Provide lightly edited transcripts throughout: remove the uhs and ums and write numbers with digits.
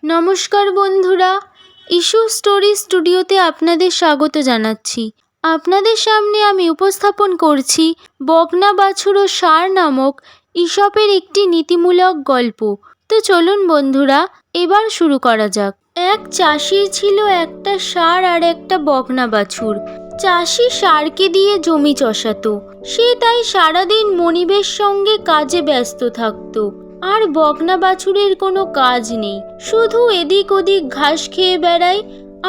নমস্কার বন্ধুরা, issue story স্টুডিওতে আপনাদের স্বাগত জানাচ্ছি। আপনাদের সামনে আমি উপস্থাপন করছি বকনা বাছুর ও ষাঁড় নামক ঈশপের একটি নীতিমূলক গল্প। তো চলুন বন্ধুরা, এবার শুরু করা যাক। এক চাষির ছিল একটা ষাঁড় আর একটা বকনা বাছুর। চাষি ষাঁড়কে দিয়ে জমি চষাতো, সে তাই সারাদিন মনিবের সঙ্গে কাজে ব্যস্ত থাকতো। আর বকনা বাছুরের কোনো কাজ নেই, শুধু এদিক ওদিক ঘাস খেয়ে বেড়ায়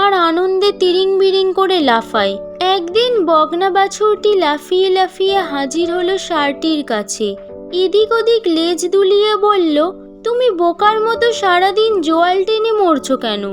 আর আনন্দে তিরিং বিরিং করে লাফায়। একদিন বকনা বাছুরটি লাফিয়ে লাফিয়ে হাজির হলো ষাঁড়টির কাছে। এদিক ওদিক লেজ দুলিয়ে বলল, তুমি বোকার মতো সারাদিন জোয়াল টেনে মরছো কেন?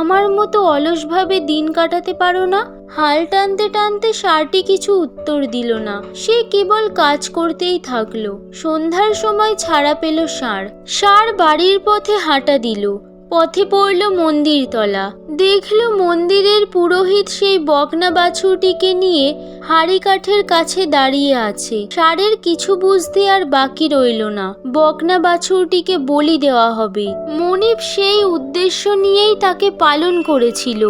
আমার মতো অলসভাবে দিন কাটাতে পারো না? হাল টানতে টানতে ষাঁড়টি কিছু উত্তর দিল না, সে কেবল কাজ করতেই থাকলো। সন্ধ্যার সময় ছাড়া পেল ষাঁড়। ষাঁড় বাড়ির পথে হাঁটা দিল। পথে পড়ল মন্দির তলা। দেখল মন্দিরের পুরোহিত সেই বকনা বাছুরটিকে নিয়ে হাঁড়ি কাঠের কাছে দাঁড়িয়ে আছে। ষাঁড়ের কিছু বুঝতে আর বাকি রইল না, বকনা বাছুরটিকে বলি দেওয়া হবে। মনিব সেই উদ্দেশ্য নিয়েই তাকে পালন করেছিল।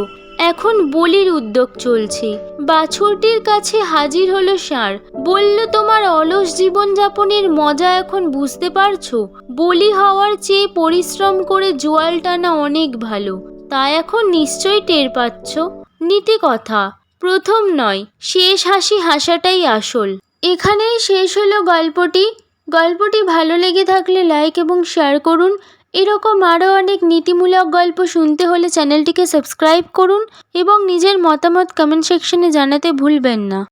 এখন বলির উদ্যোগ চলছে। বাছুরটির কাছে হাজির হলো ষাঁড়, বলল, তোমার অলস জীবনযাপনের মজা এখন বুঝতে পারছো? বলি হওয়ার চেয়ে পরিশ্রম করে জোয়াল টানা অনেক ভালো, তা এখন নিশ্চয়ই টের পাচ্ছ। নীতি কথা, প্রথম নয়, শেষ হাসি হাসাটাই আসল। এখানেই শেষ হলো গল্পটি ভালো লেগে থাকলে লাইক এবং শেয়ার করুন। এরকম আরও অনেক নীতিমূলক গল্প শুনতে হলে চ্যানেলটিকে সাবস্ক্রাইব করুন এবং নিজের মতামত কমেন্ট সেকশনে জানাতে ভুলবেন না।